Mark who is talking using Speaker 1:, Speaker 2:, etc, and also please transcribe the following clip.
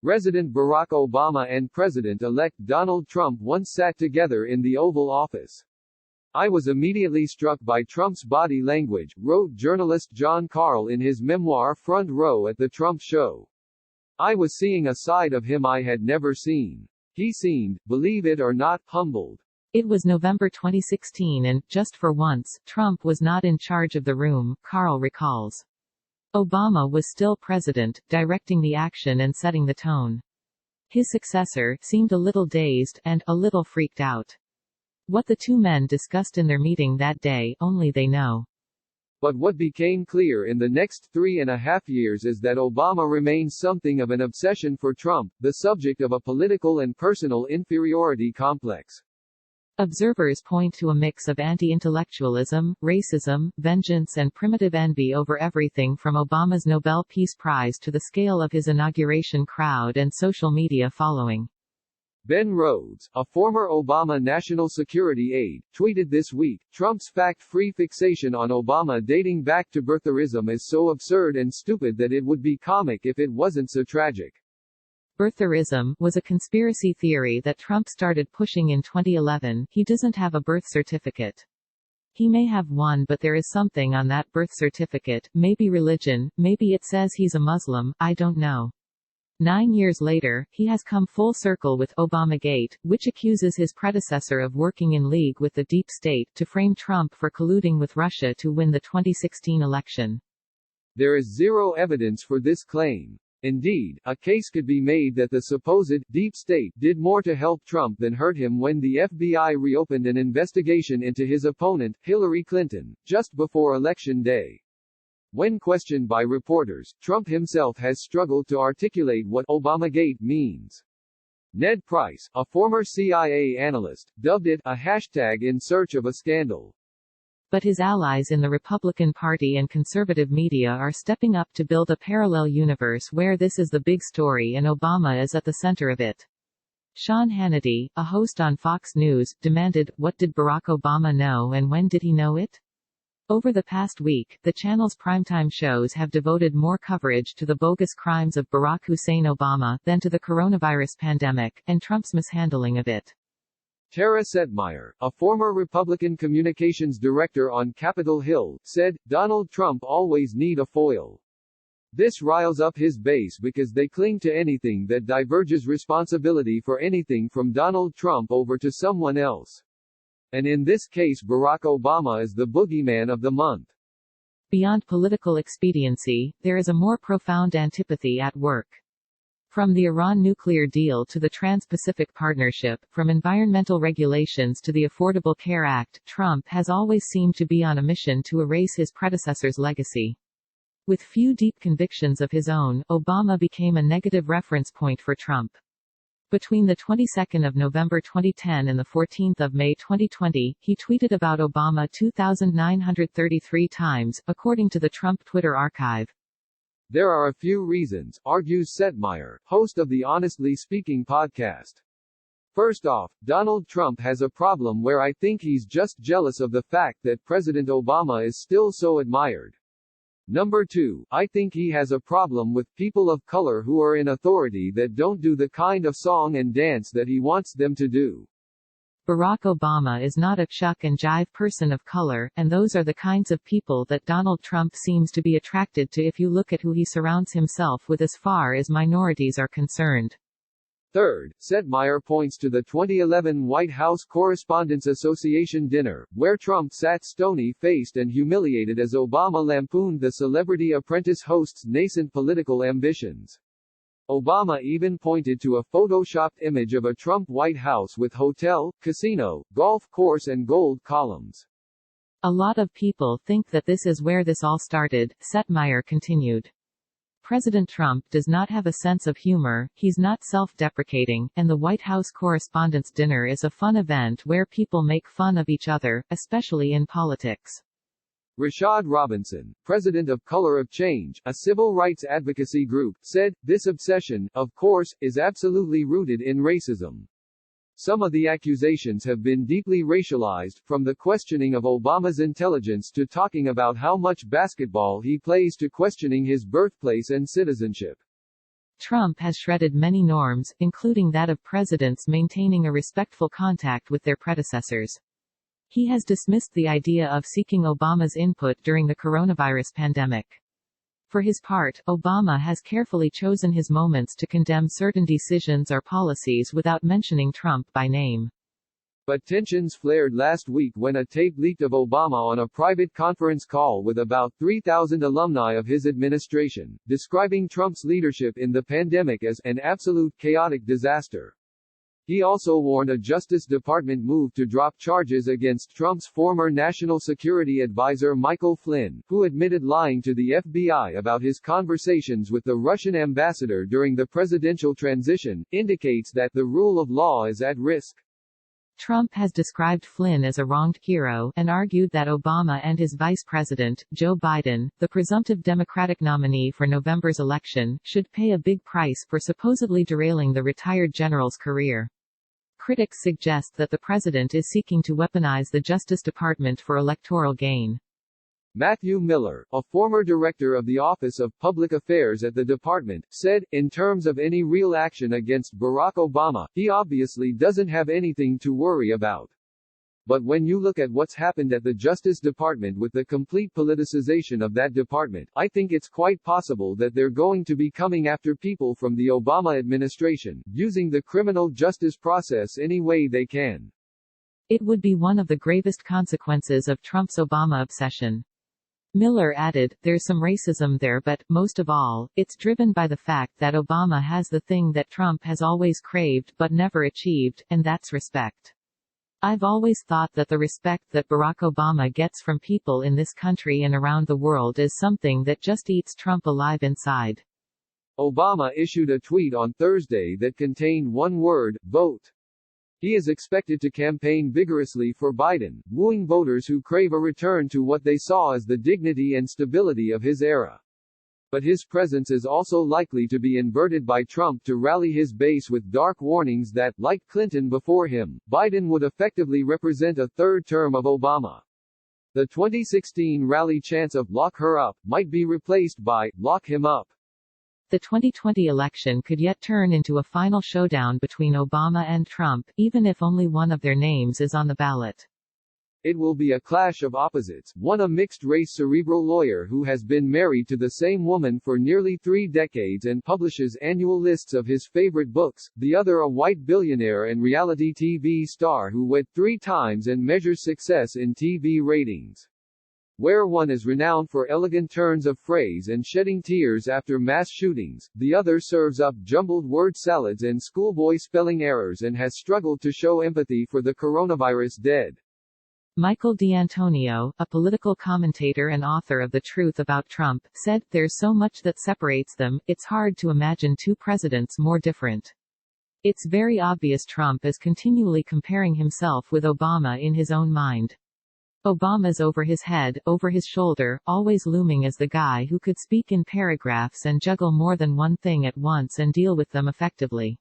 Speaker 1: President Barack Obama and President-elect Donald Trump once sat together in the Oval Office. "I was immediately struck by Trump's body language," wrote journalist Jon Karl in his memoir Front Row at the Trump Show. "I was seeing a side of him I had never seen. He seemed, believe it or not, humbled."
Speaker 2: It was November 2016 and, just for once, Trump was not in charge of the room, Karl recalls. Obama was still president, directing the action and setting the tone. His successor seemed a little dazed, and a little freaked out. What the two men discussed in their meeting that day, only they know.
Speaker 1: But what became clear in the next 3.5 years is that Obama remains something of an obsession for Trump, the subject of a political and personal inferiority complex.
Speaker 2: Observers point to a mix of anti-intellectualism, racism, vengeance and primitive envy over everything from Obama's Nobel Peace Prize to the scale of his inauguration crowd and social media following.
Speaker 1: Ben Rhodes, a former Obama national security aide, tweeted this week, "Trump's fact-free fixation on Obama dating back to birtherism is so absurd and stupid that it would be comic if it wasn't so tragic."
Speaker 2: Birtherism was a conspiracy theory that Trump started pushing in 2011. He doesn't have a birth certificate. He may have one, but there is something on that birth certificate, maybe religion, maybe it says he's a Muslim, I don't know. 9 years later, he has come full circle with Obamagate, which accuses his predecessor of working in league with the deep state to frame Trump for colluding with Russia to win the 2016 election.
Speaker 1: There is zero evidence for this claim. Indeed, a case could be made that the supposed deep state did more to help Trump than hurt him when the FBI reopened an investigation into his opponent, Hillary Clinton, just before Election Day. When questioned by reporters, Trump himself has struggled to articulate what Obamagate means. Ned Price, a former CIA analyst, dubbed it a hashtag in search of a scandal.
Speaker 2: But his allies in the Republican Party and conservative media are stepping up to build a parallel universe where this is the big story and Obama is at the center of it. Sean Hannity, a host on Fox News, demanded, "What did Barack Obama know and when did he know it?" Over the past week, the channel's primetime shows have devoted more coverage to the bogus crimes of Barack Hussein Obama than to the coronavirus pandemic, and Trump's mishandling of it.
Speaker 1: Tara Setmeyer, a former Republican communications director on Capitol Hill, said, "Donald Trump always need a foil. This riles up his base because they cling to anything that diverges responsibility for anything from Donald Trump over to someone else. And in this case Barack Obama is the boogeyman of the month."
Speaker 2: Beyond political expediency, there is a more profound antipathy at work. From the Iran nuclear deal to the Trans-Pacific Partnership, from environmental regulations to the Affordable Care Act, Trump has always seemed to be on a mission to erase his predecessor's legacy. With few deep convictions of his own, Obama became a negative reference point for Trump. Between the 22nd of November 2010 and the 14th of May 2020, he tweeted about Obama 2,933 times, according to the Trump Twitter archive.
Speaker 1: There are a few reasons, argues Setmeyer, host of the Honestly Speaking podcast. First off, Donald Trump has a problem where I think he's just jealous of the fact that President Obama is still so admired. Number 2, I think he has a problem with people of color who are in authority that don't do the kind of song and dance that he wants them to do.
Speaker 2: Barack Obama is not a chuck and jive person of color, and those are the kinds of people that Donald Trump seems to be attracted to if you look at who he surrounds himself with as far as minorities are concerned.
Speaker 1: Third, Setmeyer points to the 2011 White House Correspondents Association dinner, where Trump sat stony-faced and humiliated as Obama lampooned the Celebrity Apprentice host's nascent political ambitions. Obama even pointed to a photoshopped image of a Trump White House with hotel, casino, golf course and gold columns.
Speaker 2: A lot of people think that this is where this all started, Setmeyer continued. President Trump does not have a sense of humor, he's not self-deprecating, and the White House Correspondents' Dinner is a fun event where people make fun of each other, especially in politics.
Speaker 1: Rashad Robinson, president of Color of Change, a civil rights advocacy group, said, "This obsession, of course, is absolutely rooted in racism. Some of the accusations have been deeply racialized, from the questioning of Obama's intelligence to talking about how much basketball he plays to questioning his birthplace and citizenship."
Speaker 2: Trump has shredded many norms, including that of presidents maintaining a respectful contact with their predecessors. He has dismissed the idea of seeking Obama's input during the coronavirus pandemic. For his part, Obama has carefully chosen his moments to condemn certain decisions or policies without mentioning Trump by name.
Speaker 1: But tensions flared last week when a tape leaked of Obama on a private conference call with about 3,000 alumni of his administration, describing Trump's leadership in the pandemic as an absolute chaotic disaster. He also warned a Justice Department move to drop charges against Trump's former National Security Advisor Michael Flynn, who admitted lying to the FBI about his conversations with the Russian ambassador during the presidential transition, indicates that the rule of law is at risk.
Speaker 2: Trump has described Flynn as a wronged hero, and argued that Obama and his vice president, Joe Biden, the presumptive Democratic nominee for November's election, should pay a big price for supposedly derailing the retired general's career. Critics suggest that the president is seeking to weaponize the Justice Department for electoral gain.
Speaker 1: Matthew Miller, a former director of the Office of Public Affairs at the department, said, in terms of any real action against Barack Obama, he obviously doesn't have anything to worry about. But when you look at what's happened at the Justice Department with the complete politicization of that department, I think it's quite possible that they're going to be coming after people from the Obama administration, using the criminal justice process any way they can.
Speaker 2: It would be one of the gravest consequences of Trump's Obama obsession. Miller added, there's some racism there, but, most of all, it's driven by the fact that Obama has the thing that Trump has always craved but never achieved, and that's respect. I've always thought that the respect that Barack Obama gets from people in this country and around the world is something that just eats Trump alive inside.
Speaker 1: Obama issued a tweet on Thursday that contained one word, vote. He is expected to campaign vigorously for Biden, wooing voters who crave a return to what they saw as the dignity and stability of his era. But his presence is also likely to be inverted by Trump to rally his base with dark warnings that, like Clinton before him, Biden would effectively represent a third term of Obama. The 2016 rally chants of "lock her up" might be replaced by "lock him up."
Speaker 2: The 2020 election could yet turn into a final showdown between Obama and Trump, even if only one of their names is on the ballot.
Speaker 1: It will be a clash of opposites, one a mixed-race cerebral lawyer who has been married to the same woman for nearly 3 decades and publishes annual lists of his favorite books, the other a white billionaire and reality TV star who wed 3 times and measures success in TV ratings. Where one is renowned for elegant turns of phrase and shedding tears after mass shootings, the other serves up jumbled word salads and schoolboy spelling errors and has struggled to show empathy for the coronavirus dead.
Speaker 2: Michael D'Antonio, a political commentator and author of The Truth About Trump, said, there's so much that separates them, it's hard to imagine 2 presidents more different. It's very obvious Trump is continually comparing himself with Obama in his own mind. Obama's over his head, over his shoulder, always looming as the guy who could speak in paragraphs and juggle more than one thing at once and deal with them effectively.